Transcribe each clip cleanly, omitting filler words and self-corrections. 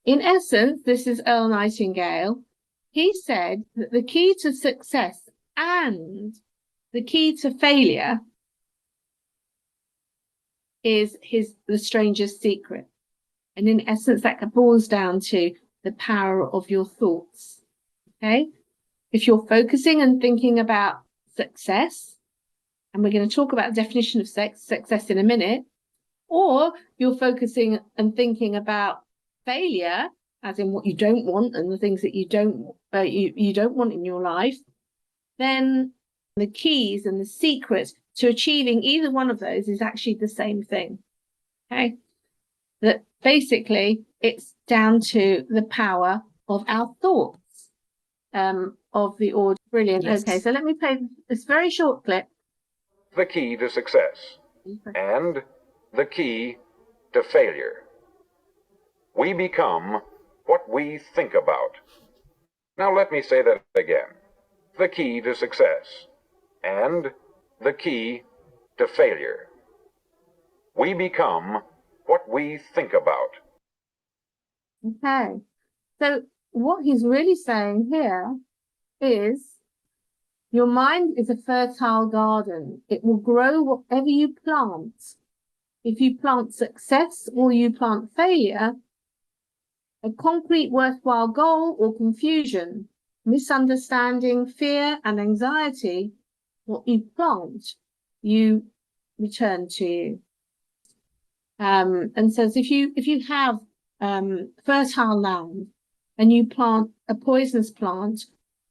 In essence, this is Earl Nightingale. He said that the key to success and the key to failure is the strangest secret. And in essence, that boils down to the power of your thoughts. Okay. If you're focusing and thinking about success, and we're going to talk about the definition of success in a minute, or you're focusing and thinking about failure, as in what you don't want and the things that you don't want in your life, then the keys and the secret to achieving either one of those is actually the same thing. Okay, that basically it's down to the power of our thoughts. Of the order. Brilliant. Yes. Okay, so let me play this very short clip. The key to success and the key to failure. We become what we think about. Now let me say that again. The key to success and the key to failure. We become what we think about. Okay, so what he's really saying here is your mind is a fertile garden. It will grow whatever you plant. If you plant success or you plant failure, a concrete worthwhile goal or confusion, misunderstanding, fear and anxiety, what you plant, you return to you. And says if you have fertile land and you plant a poisonous plant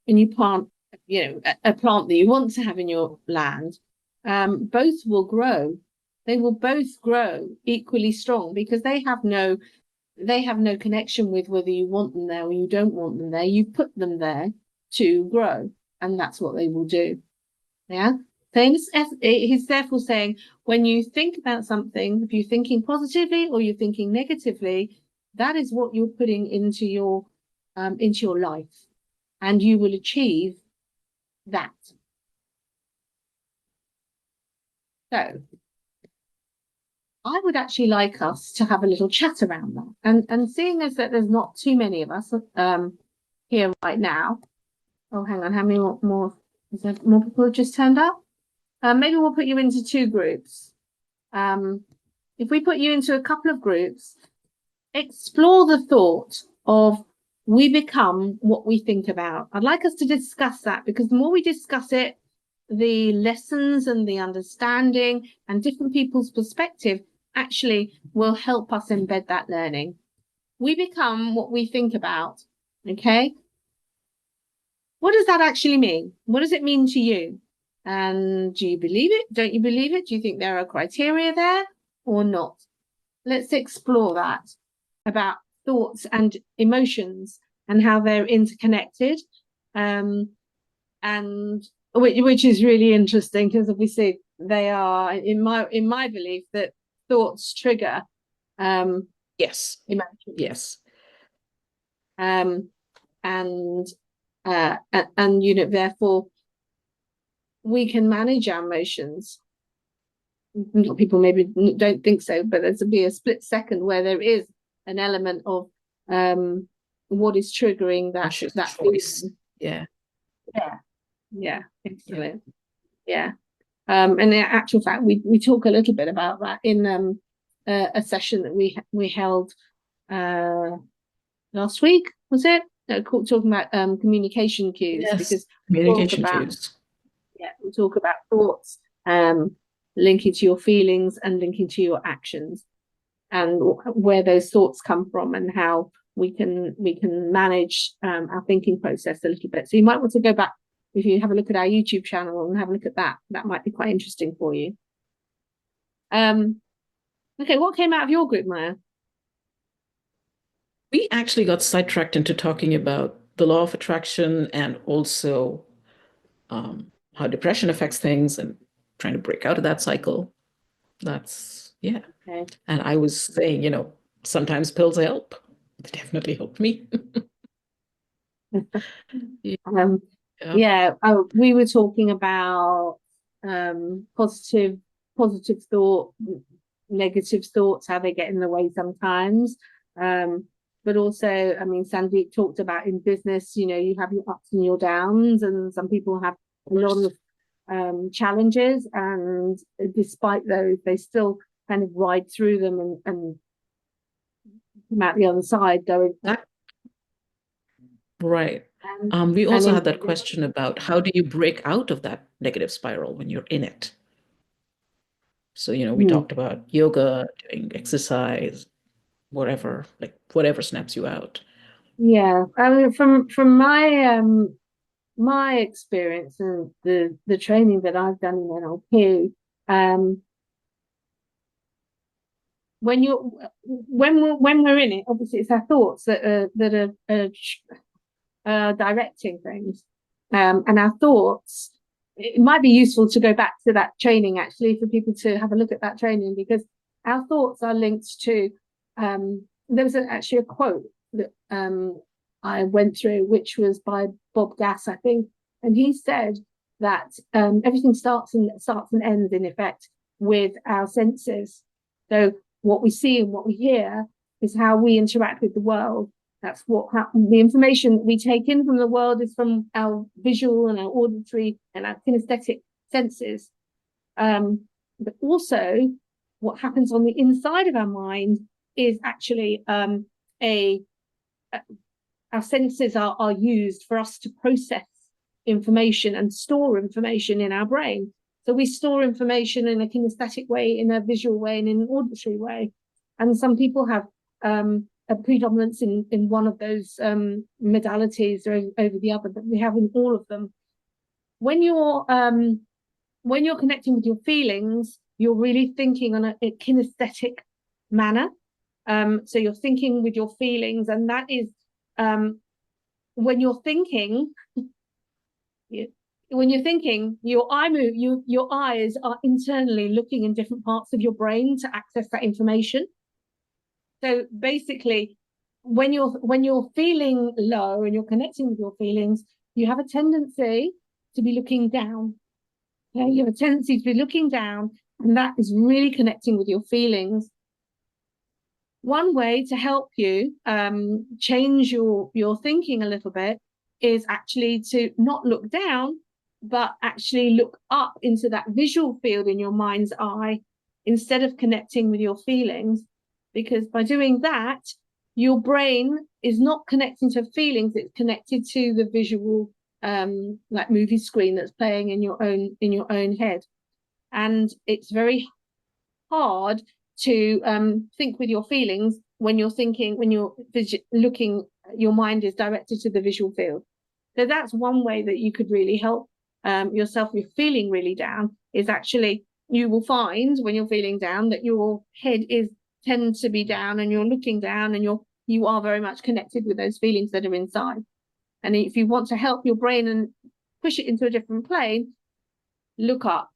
and you plant a plant that you want to have in your land, both will grow. They will both grow equally strong because they have no connection with whether you want them there or you don't want them there. You put them there to grow, and that's what they will do. Yeah. He's therefore saying when you think about something, if you're thinking positively or you're thinking negatively, that is what you're putting into your life, and you will achieve that. So I would actually like us to have a little chat around that. And seeing as that there's not too many of us here right now. Oh, hang on, how many more? Is there more people have just turned up? Maybe we'll put you into two groups. If we put you into a couple of groups, explore the thought of we become what we think about. I'd like us to discuss that, because the more we discuss it, the lessons and the understanding and different people's perspective actually will help us embed that learning. We become what we think about. Okay. What does that actually mean? What does it mean to you? And do you believe it? Don't you believe it? Do you think there are criteria there or not? Let's explore that about thoughts and emotions and how they're interconnected. And which is really interesting, because obviously they are, in my belief, that thoughts trigger yes, emotion. Yes. And therefore we can manage our emotions. People maybe don't think so, but there's to be a split second where there is an element of what is triggering that choice. Yeah, excellent. Yeah. And in actual fact, we talk a little bit about that in a session that we held last week, was it? No, talking about communication cues. Yes, because communication cues. Yeah, we talk about thoughts, linking to your feelings and linking to your actions, and where those thoughts come from and how we can manage our thinking process a little bit. So you might want to go back, if you have a look at our YouTube channel and have a look at that. That might be quite interesting for you. Okay, what came out of your group, Maya? We actually got sidetracked into talking about the law of attraction and also how depression affects things and trying to break out of that cycle. That's, yeah. Okay. And I was saying, sometimes pills help. They definitely helped me. We were talking about positive thought, negative thoughts, how they get in the way sometimes. but also, I mean, Sandeep talked about in business, you know, you have your ups and your downs, and some people have a lot of challenges, and despite those, they still kind of ride through them and come out the other side going. Right. We also had that question about how do you break out of that negative spiral when you're in it? So, you know, we talked about yoga, doing exercise, whatever, like whatever snaps you out. Yeah, I mean, from my experience and the training that I've done in NLP, when we're in it, obviously it's our thoughts that are directing things, and our thoughts. It might be useful to go back to that training actually for people to have a look at that training, because our thoughts are linked to. There was actually a quote that I went through, which was by Bob Gass, I think, and he said that everything starts and ends in effect with our senses. So what we see and what we hear is how we interact with the world. That's what the information we take in from the world is from our visual and our auditory and our kinesthetic senses. But also, what happens on the inside of our mind is actually our senses are used for us to process information and store information in our brain. So we store information in a kinesthetic way, in a visual way, and in an auditory way. And some people have a predominance in one of those modalities over the other, but we have in all of them. When you're connecting with your feelings, you're really thinking on a kinesthetic manner. So you're thinking with your feelings, and that is when you're thinking. When you're thinking, your eyes are internally looking in different parts of your brain to access that information. So basically, when you're feeling low and you're connecting with your feelings, you have a tendency to be looking down. Okay? You have a tendency to be looking down, and that is really connecting with your feelings. One way to help you change your thinking a little bit is actually to not look down, but actually look up into that visual field in your mind's eye instead of connecting with your feelings. Because by doing that, your brain is not connecting to feelings, it's connected to the visual like movie screen that's playing in your own head. And it's very hard to think with your feelings when you're thinking, when you're looking, your mind is directed to the visual field. So that's one way that you could really help yourself if you're feeling really down, is actually you will find when you're feeling down that your head tends to be down and you're looking down and you are very much connected with those feelings that are inside. And if you want to help your brain and push it into a different plane, look up.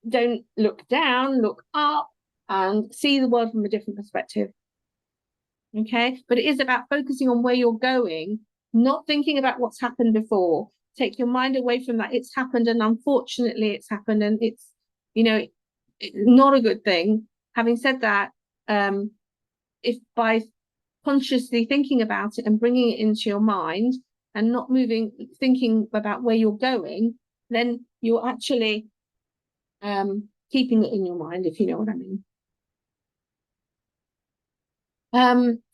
Don't look down, look up and see the world from a different perspective. Okay, but it is about focusing on where you're going, not thinking about what's happened before. Take your mind away from that. It's happened, and unfortunately it's happened, and it's, you know, not a good thing. Having said that, if by consciously thinking about it and bringing it into your mind and not thinking about where you're going, then you're actually keeping it in your mind, if you know what I mean.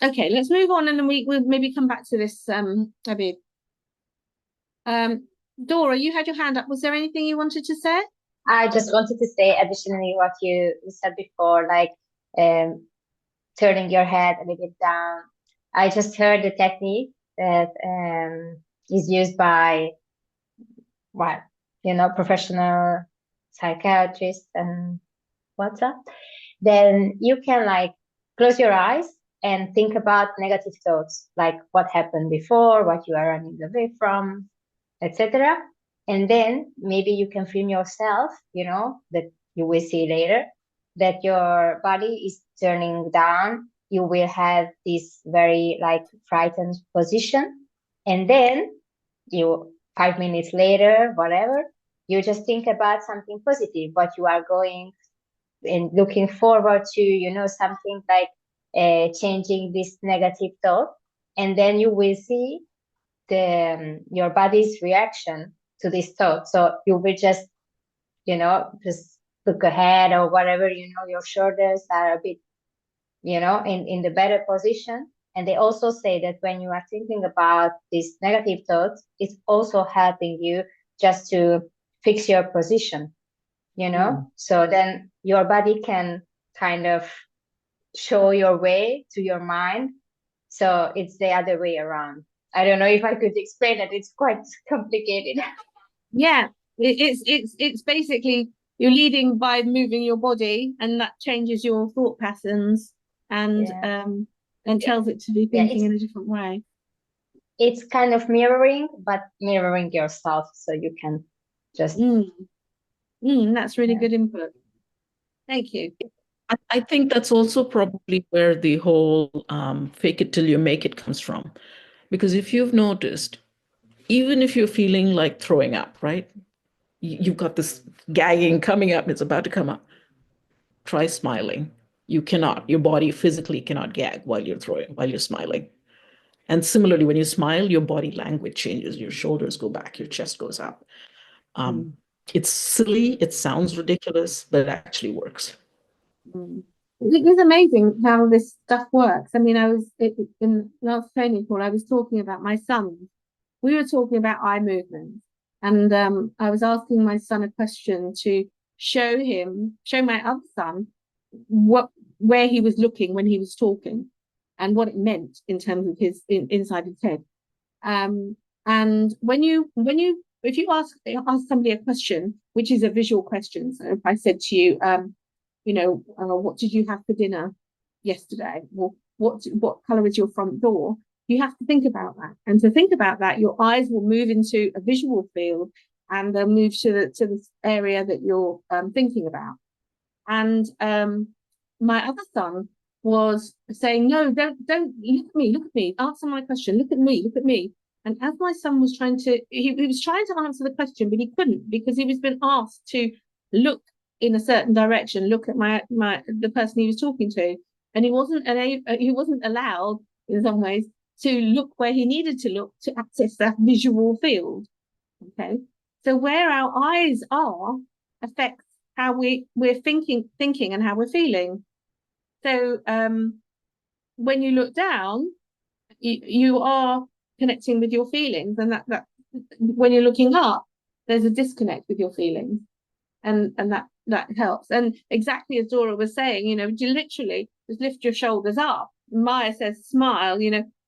Okay, let's move on, and then we'll maybe come back to this a bit. Dora, you had your hand up. Was there anything you wanted to say? I just wanted to say additionally what you said before, like turning your head a little bit down. I just heard the technique that is used by, well, you know, professional psychiatrists and what's up. Then you can like close your eyes and think about negative thoughts, like what happened before, what you are running away from, etc. And then maybe you can film yourself, you know, that you will see later, that your body is turning down. You will have this very like frightened position. And then 5 minutes later, whatever, you just think about something positive, what you are going and looking forward to, you know, something like changing this negative thought. and then you will see your body's reaction to this thought. So you will just, just look ahead or whatever, your shoulders are a bit, in the better position. And they also say that when you are thinking about these negative thoughts, it's also helping you just to fix your position, So then your body can kind of show your way to your mind. So it's the other way around. I don't know if I could explain it. It's quite complicated. Yeah, it's basically you're leading by moving your body, and that changes your thought patterns and tells it to be thinking in a different way. It's kind of mirroring, but mirroring yourself, so you can just. That's really good input. Thank you. I think that's also probably where the whole fake it till you make it comes from. Because if you've noticed, even if you're feeling like throwing up, right? You've got this gagging coming up, it's about to come up. Try smiling. You cannot, your body physically cannot gag while you're smiling. And similarly, when you smile, your body language changes, your shoulders go back, your chest goes up. It's silly, it sounds ridiculous, but it actually works. It's amazing how this stuff works. I mean, in last training call, I was talking about my son. We were talking about eye movement, and I was asking my son a question to show my other son where he was looking when he was talking, and what it meant in terms of his inside his head. And if you ask somebody a question, which is a visual question, so if I said to you, what did you have for dinner yesterday? Or what color is your front door? You have to think about that. And to think about that, your eyes will move into a visual field, and they'll move to the area that you're thinking about. And my other son was saying, no, don't look at me, answer my question, look at me. And as my son was he was trying to answer the question, but he couldn't, because he was been asked to look in a certain direction, look at the person he was talking to, and he wasn't allowed in some ways to look where he needed to look to access that visual field. Okay, so where our eyes are affects how we're thinking and how we're feeling. So when you look down, you are connecting with your feelings, and that when you're looking up, there's a disconnect with your feelings, and that helps. And exactly as Dora was saying, you literally just lift your shoulders up. Maya says smile.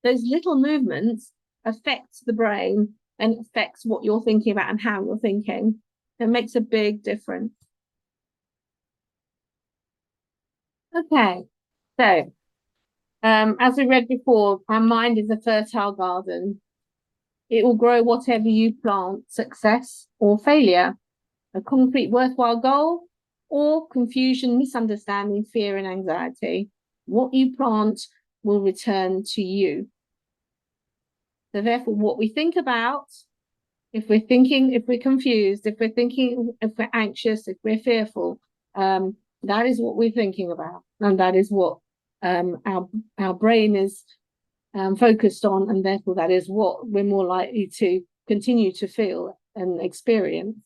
Those little movements affect the brain and affects what you're thinking about and how you're thinking. It makes a big difference. Okay, so as we read before, our mind is a fertile garden. It will grow whatever you plant, success or failure, a concrete worthwhile goal, or confusion, misunderstanding, fear and anxiety. What you plant will return to you. So therefore, what we think about, if we're confused, if we're anxious, if we're fearful, that is what we're thinking about. And that is what our brain is focused on, and therefore that is what we're more likely to continue to feel and experience.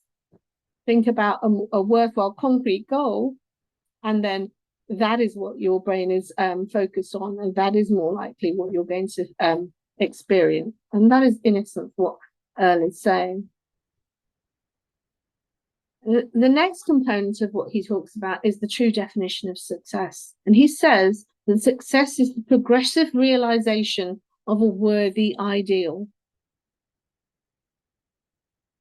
Think about a worthwhile concrete goal, and then that is what your brain is focused on, and that is more likely what you're going to experience. And that is in essence what Earl is saying. The next component of what he talks about is the true definition of success. And he says that success is the progressive realization of a worthy ideal.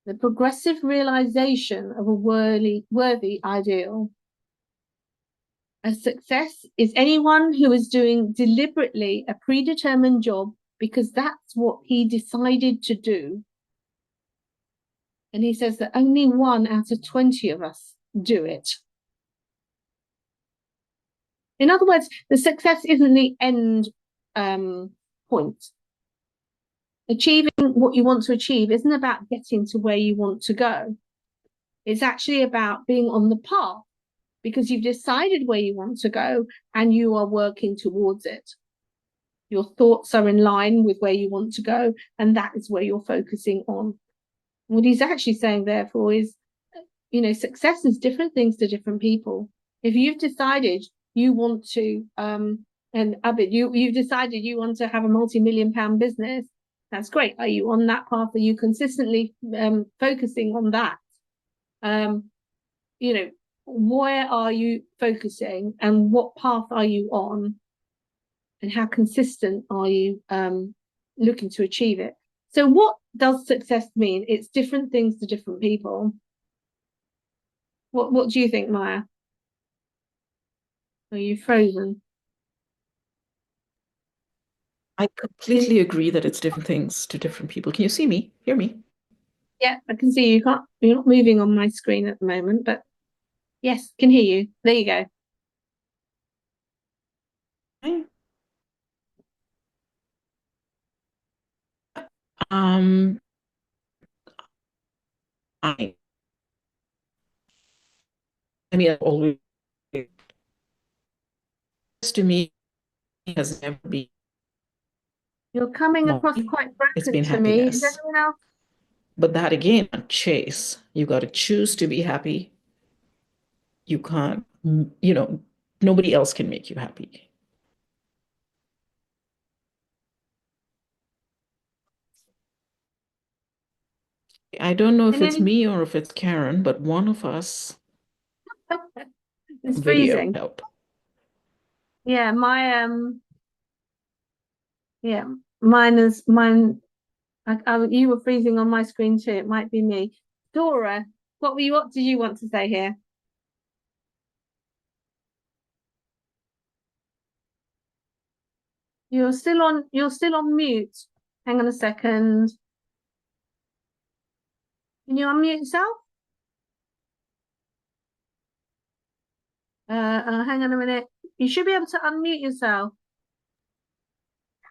The progressive realization of a worthy ideal. A success is anyone who is doing deliberately a predetermined job because that's what he decided to do. And he says that only 1 out of 20 of us do it. In other words, the success isn't the end point. Achieving what you want to achieve isn't about getting to where you want to go. It's actually about being on the path, because you've decided where you want to go and you are working towards it. your thoughts are in line with where you want to go, and that is where you're focusing on. What he's actually saying, therefore, is, success is different things to different people. If you've decided you want to, and Abid, you've decided you want to have a multi-million-pound business, that's great. Are you on that path? Are you consistently focusing on that? Where are you focusing, and what path are you on, and how consistent are you looking to achieve it? So what does success mean? It's different things to different people. What do you think, Maya? Are you frozen? I completely agree that it's different things to different people. Can you see me? Hear me? Yeah, I can see you. You're not moving on my screen at the moment, but yes, can hear you. There you go. I mean, always to me has never been. You're coming across It's quite been broken to me. Is happiness. anyone else? But that again, chase. You got to choose to be happy. You can't, nobody else can make you happy. I don't know if it's me or if it's Karen, but one of us It's video freezing. help. Yeah, mine. You were freezing on my screen too. It might be me. Dora, what did you want to say here? You're still on mute. Hang on a second. Can you unmute yourself? Hang on a minute. You should be able to unmute yourself.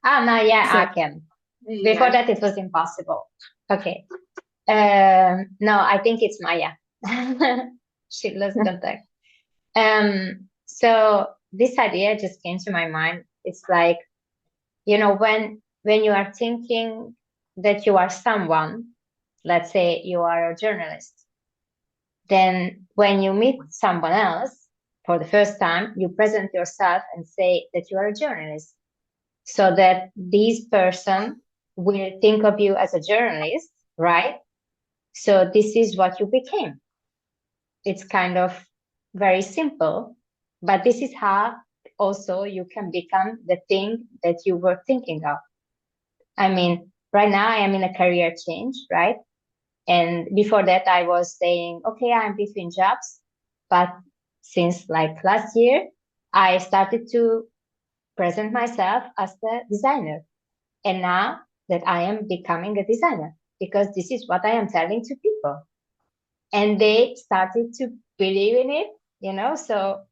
Ah, no, yeah, So, I can. Before that, it was impossible. Okay. No, I think it's Maya. She lost contact. So this idea just came to my mind. It's like, when you are thinking that you are someone, let's say you are a journalist, then when you meet someone else for the first time, you present yourself and say that you are a journalist, so that this person will think of you as a journalist, right? So this is what you became. It's kind of very simple, but this is how also you can become the thing that you were thinking of. I mean, right now I am in a career change, right? And before that, I was saying, okay, I'm between jobs. But since like last year, I started to present myself as the designer. And now that I am becoming a designer, because this is what I am telling to people. And they started to believe in it, so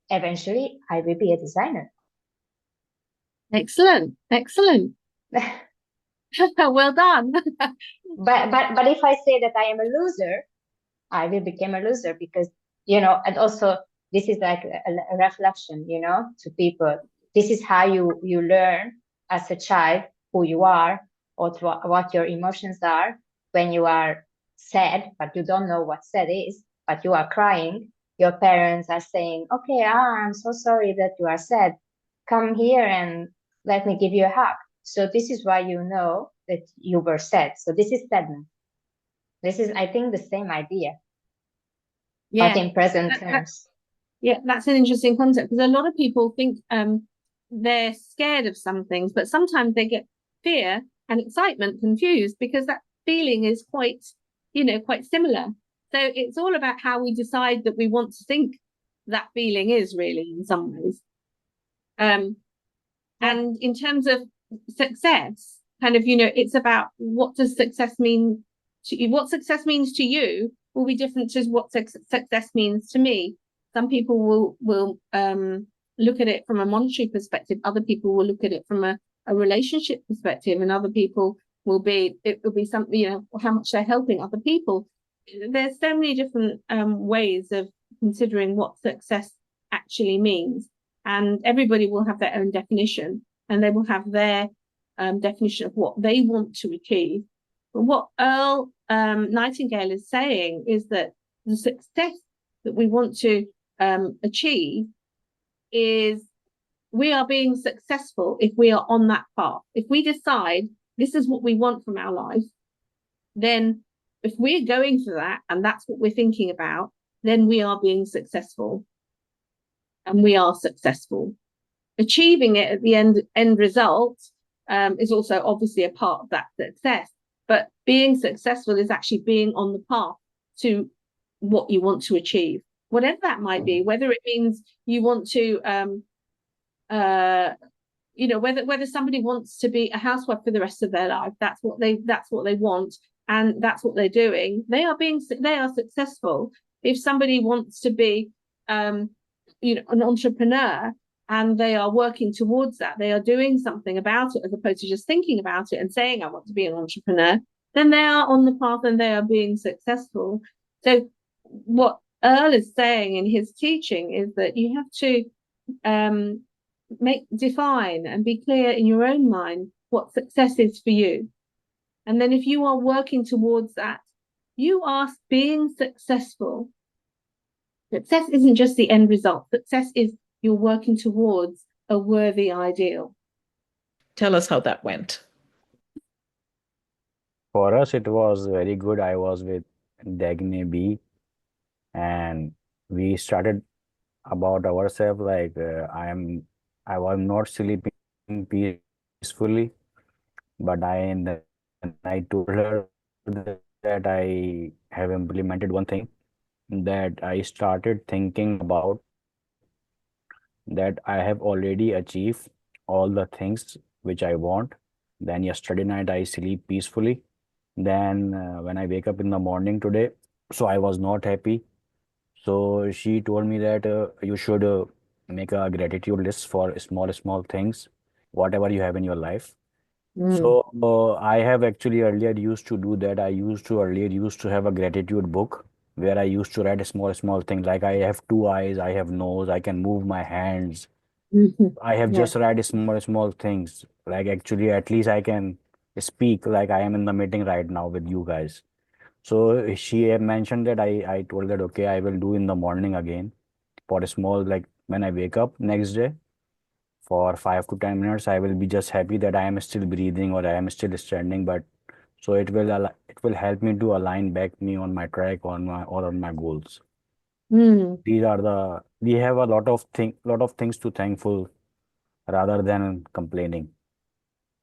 eventually I will be a designer. Excellent. Well done. But if I say that I am a loser, I will become a loser, because, and also this is like a reflection, to people. This is how you learn as a child who you are, or what your emotions are when you are sad, but you don't know what sad is, but you are crying. Your parents are saying, okay, I'm so sorry that you are sad. Come here and let me give you a hug. So this is why you know that you were sad. So this is sadness. This is, I think, the same idea, but in present terms. Yeah, that's an interesting concept, because a lot of people think they're scared of some things, but sometimes they get fear and excitement confused, because that feeling is quite similar. So it's all about how we decide that we want to think that feeling is, really, in some ways. And in terms of success, kind of, it's about, what does success mean to you? What success means to you will be different to what success means to me. Some people will look at it from a monetary perspective. Other people will look at it from a relationship perspective, and other people will be something, how much they're helping other people. There's so many different ways of considering what success actually means, and everybody will have their own definition. and they will have their definition of what they want to achieve. But what Earl Nightingale is saying is that the success that we want to achieve is we are being successful if we are on that path. If we decide this is what we want from our life, then if we're going for that and that's what we're thinking about, then we are being successful. And we are successful. Achieving it at the end result is also obviously a part of that success. But being successful is actually being on the path to what you want to achieve, whatever that might be, whether it means you want to you know, whether somebody wants to be a housewife for the rest of their life, that's what they want, and that's what they're doing. They are successful. If somebody wants to be you know, an entrepreneur and they are working towards that, they are doing something about it as opposed to just thinking about it and saying I want to be an entrepreneur, then they are on the path and they are being successful. So what Earl is saying in his teaching is that you have to define and be clear in your own mind what success is for you. And then if you are working towards that, you are being successful. Success isn't just the end result. Success is you're working towards a worthy ideal. Tell us how that went. For us, it was very good. I was with Dagne B, and we started about ourselves. Like I was not sleeping peacefully, but I told her that I have implemented one thing, that I started thinking about that I have already achieved all the things which I want. Then yesterday night I sleep peacefully. Then when I wake up in the morning today, so I was not happy. So she told me that you should make a gratitude list for small things, whatever you have in your life. So I have actually earlier used to do that. I earlier used to have a gratitude book where I used to write small things, like I have two eyes, I have nose, I can move my hands. I have Yeah. just write small things. Like actually, at least I can speak like I am in the meeting right now with you guys. So she had mentioned that I told that okay, I will do in the morning again for a small, like when I wake up next day for 5 to 10 minutes, I will be just happy that I am still breathing or I am still standing. But so it will help me to align back me on my track on my goals. These are we have a lot of things to thankful rather than complaining.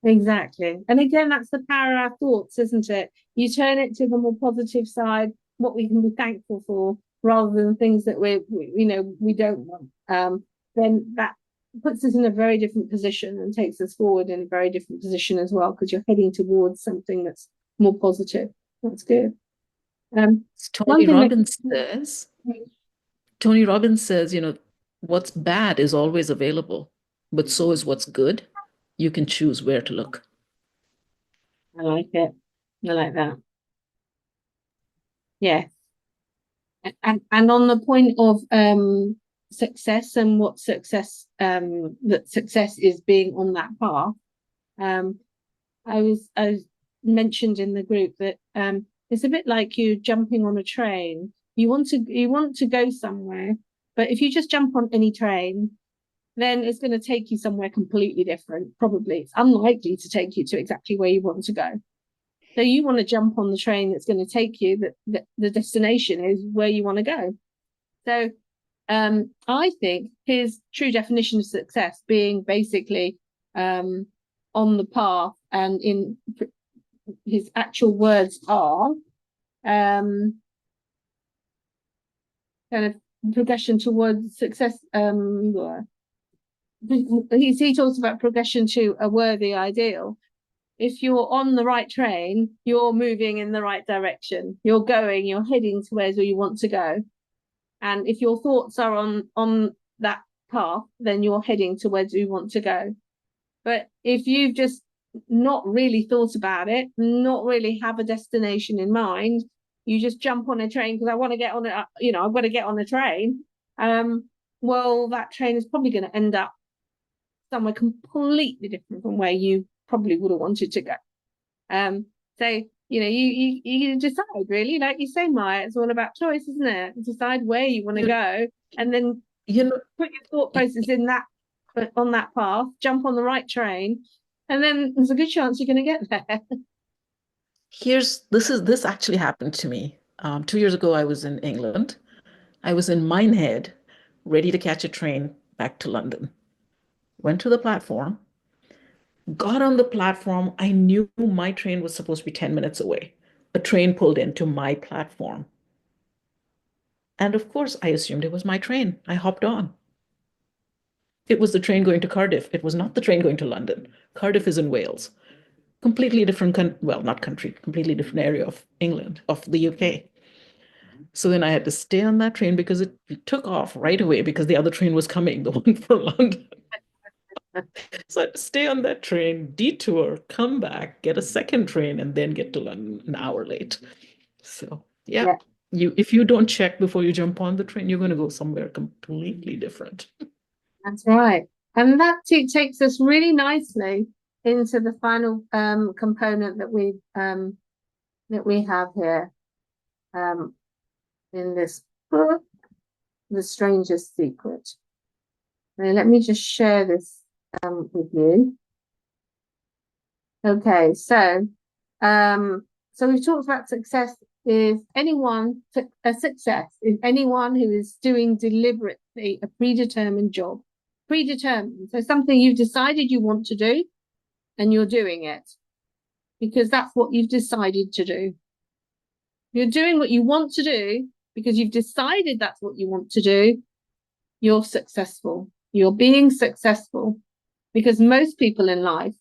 Exactly. And again, that's the power of our thoughts, isn't it? You turn it to the more positive side, what we can be thankful for, rather than things that we don't want. Then that puts us in a very different position and takes us forward in a very different position as well, because you're heading towards something that's more positive. That's good. Tony Robbins says, you know, what's bad is always available, but so is what's good. You can choose where to look. I like it. I like that. Yeah. And on the point of success and what success that success is being on that path, I mentioned in the group that it's a bit like you jumping on a train. You want to go somewhere, but if you just jump on any train, then it's going to take you somewhere completely different. Probably it's unlikely to take you to exactly where you want to go. So you want to jump on the train that's going to take you, that the destination is where you want to go. So I think his true definition of success being basically on the path, and in his actual words are kind of progression towards success. He talks about progression to a worthy ideal. If you're on the right train, you're moving in the right direction. You're heading to where you want to go. And if your thoughts are on that path, then you're heading to where you want to go. But if you've just not really thought about it, not really have a destination in mind, you just jump on a train because I want to get on it, I've got to get on a train. Well, that train is probably going to end up somewhere completely different from where you probably would have wanted to go. So you decide, really, like you say, Maya, it's all about choice, isn't it? Decide where you want to go, and then put your thought process in that, on that path, jump on the right train, and then there's a good chance you're going to get there. This actually happened to me. 2 years ago, I was in England. I was in Minehead, ready to catch a train back to London. Went to the platform, got on the platform. I knew my train was supposed to be 10 minutes away. A train pulled into my platform. And of course, I assumed it was my train. I hopped on. It was the train going to Cardiff. It was not the train going to London. Cardiff is in Wales. Completely different, well, not country, completely different area of England, of the UK. So then I had to stay on that train because it took off right away because the other train was coming, the one for London. So I had to stay on that train, detour, come back, get a second train, and then get to London an hour late. So yeah. If you don't check before you jump on the train, you're going to go somewhere completely different. That's right. And that takes us really nicely into the final component that we have here in this book, The Strangest Secret. Now, let me just share this with you. Okay, so we've talked about success is anyone who is doing deliberately a predetermined job. Predetermined, so something you've decided you want to do, and you're doing it because that's what you've decided to do. You're doing what you want to do because you've decided that's what you want to do. You're successful. You're being successful, because most people in life,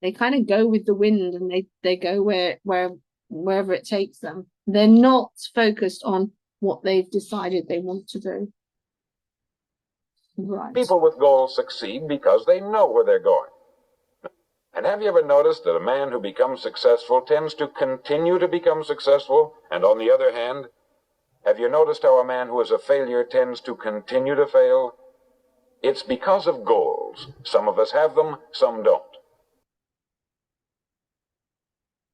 they kind of go with the wind, and they go wherever it takes them. They're not focused on what they've decided they want to do. Right. People with goals succeed because they know where they're going. And have you ever noticed that a man who becomes successful tends to continue to become successful? And on the other hand, have you noticed how a man who is a failure tends to continue to fail? It's because of goals. Some of us have them, some don't.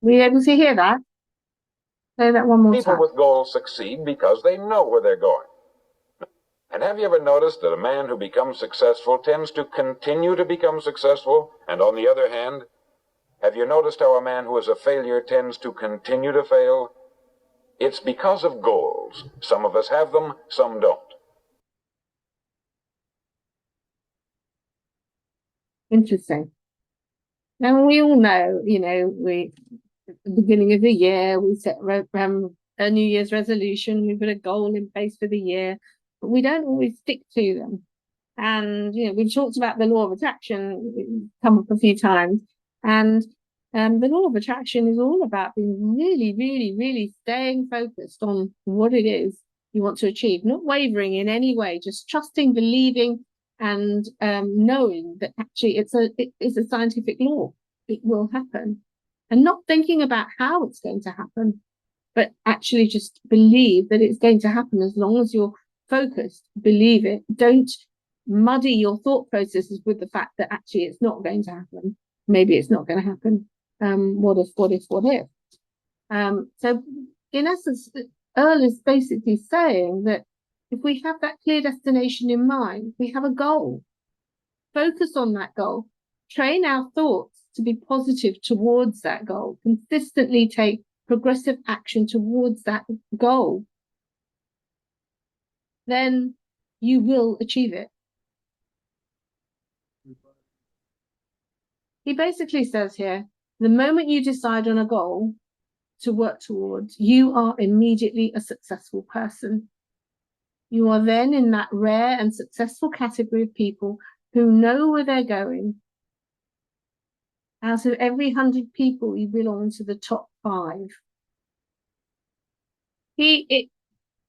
Were you able to hear that? Say that one more time. People with goals succeed because they know where they're going. And have you ever noticed that a man who becomes successful tends to continue to become successful? And on the other hand, have you noticed how a man who is a failure tends to continue to fail? It's because of goals. Some of us have them, some don't. Interesting. Now, we all know, at the beginning of the year, we set a New Year's resolution. We put a goal in place for the year, but we don't always stick to them. And, we've talked about the law of attraction, come up a few times. And the law of attraction is all about being really, really, really staying focused on what it is you want to achieve, not wavering in any way, just trusting, believing, and knowing that actually it is a scientific law. It will happen. And not thinking about how it's going to happen, but actually just believe that it's going to happen as long as you're focused. Believe it. Don't muddy your thought processes with the fact that actually it's not going to happen. Maybe it's not going to happen. What if? So in essence, Earl is basically saying that if we have that clear destination in mind, we have a goal. Focus on that goal. Train our thoughts to be positive towards that goal. Consistently take progressive action towards that goal. Then you will achieve it. He basically says here, the moment you decide on a goal to work towards, you are immediately a successful person. You are then in that rare and successful category of people who know where they're going. Out of every 100 people, you belong to the top 5. If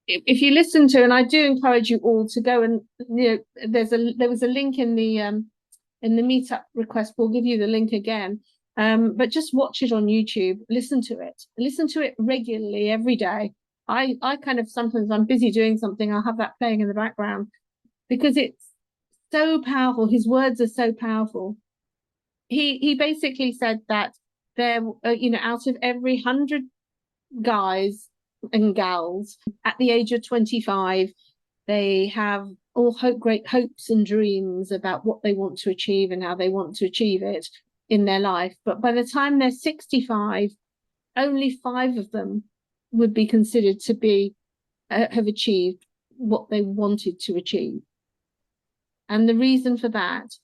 you listen to, and I do encourage you all to go and, there was a link in the meetup request. We'll give you the link again. But just watch it on YouTube. Listen to it regularly every day. I kind of, sometimes I'm busy doing something, I'll have that playing in the background because it's so powerful. His words are so powerful. He basically said that there, out of every 100 guys and gals at the age of 25, they have all great hopes and dreams about what they want to achieve and how they want to achieve it in their life. But by the time they're 65, only 5 of them would be considered to be have achieved what they wanted to achieve. And the reason for that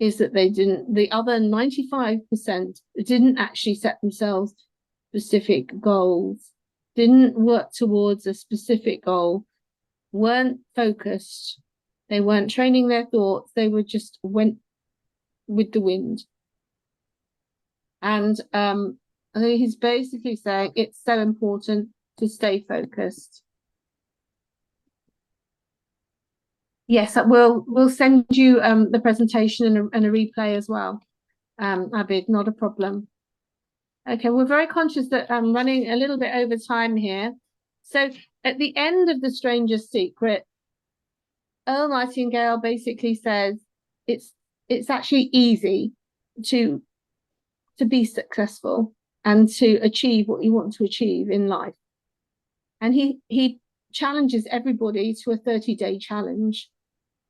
is that the other 95% didn't actually set themselves specific goals, didn't work towards a specific goal, weren't focused, they weren't training their thoughts, they were just went with the wind. And I think he's basically saying it's so important to stay focused. Yes, we'll send you the presentation and a replay as well, Abid, not a problem. Okay, we're very conscious that I'm running a little bit over time here. So at the end of The Strangest Secret, Earl Nightingale basically says it's actually easy to be successful and to achieve what you want to achieve in life. And he challenges everybody to a 30-day challenge.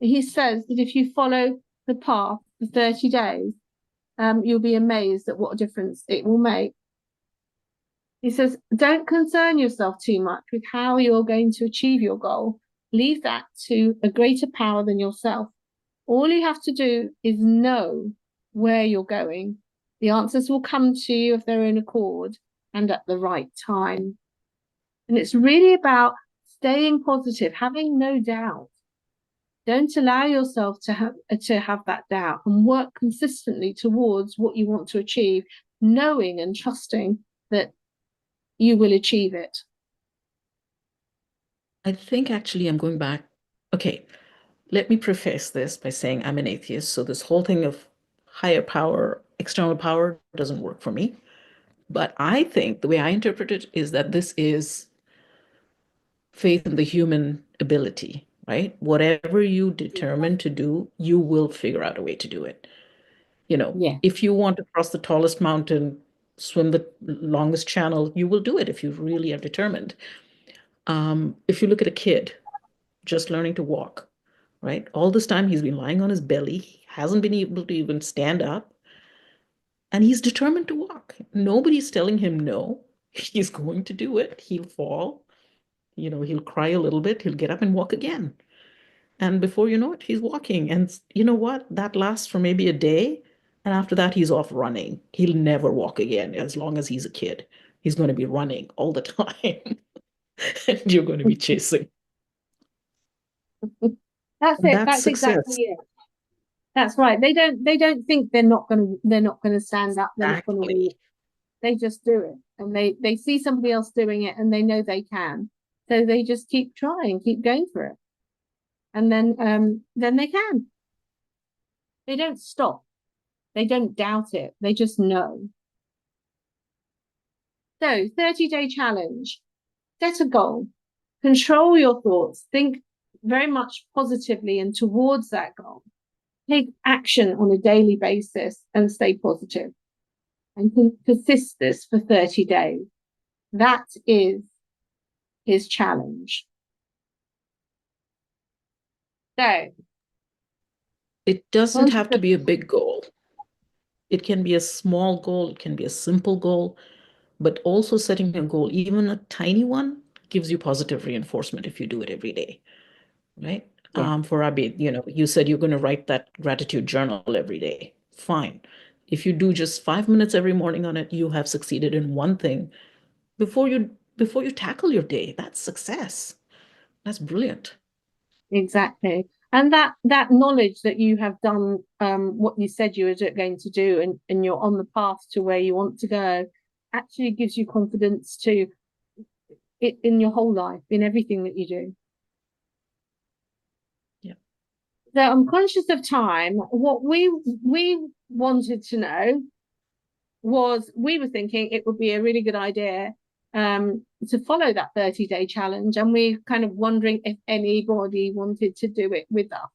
He says that if you follow the path for 30 days, you'll be amazed at what a difference it will make. He says, don't concern yourself too much with how you're going to achieve your goal. Leave that to a greater power than yourself. All you have to do is know where you're going. The answers will come to you of their own accord and at the right time. And it's really about staying positive, having no doubt. Don't allow yourself to have that doubt, and work consistently towards what you want to achieve, knowing and trusting that you will achieve it. I think actually I'm going back. Okay, let me preface this by saying I'm an atheist. So this whole thing of higher power, external power doesn't work for me. But I think the way I interpret it is that this is faith in the human ability, right? Whatever you determine to do, you will figure out a way to do it. Yeah. If you want to cross the tallest mountain, swim the longest channel, you will do it if you really are determined. If you look at a kid just learning to walk, right? All this time he's been lying on his belly, he hasn't been able to even stand up, and he's determined to walk. Nobody's telling him no. He's going to do it. He'll fall, he'll cry a little bit, he'll get up and walk again. And before you know it, he's walking. And you know what? That lasts for maybe a day. And after that, he's off running. He'll never walk again as long as he's a kid. He's going to be running all the time. And you're going to be chasing. That's And it. that's That's success. exactly it. That's right. They don't think they're not gonna stand up, they're not gonna walk. Exactly. They just do it. And they see somebody else doing it and they know they can. So they just keep trying, keep going for it. And then they can. They don't stop. They don't doubt it. They just know. So 30-day challenge. Set a goal. Control your thoughts. Think very much positively and towards that goal. Take action on a daily basis and stay positive. And persist this for 30 days. That is his challenge. So it doesn't have to be a big goal. It can be a small goal. It can be a simple goal. But also setting a goal, even a tiny one, gives you positive reinforcement if you do it every day, right? Yeah. For Abid, you said you're going to write that gratitude journal every day. Fine. If you do just 5 minutes every morning on it, you have succeeded in one thing before you tackle your day. That's success. That's brilliant. Exactly. And that knowledge that you have done what you said you were going to do, and you're on the path to where you want to go, actually gives you confidence to it in your whole life, in everything that you do. Yeah. So I'm conscious of time. What we wanted to know was, we were thinking it would be a really good idea to follow that 30-day challenge, and we're kind of wondering if anybody wanted to do it with us.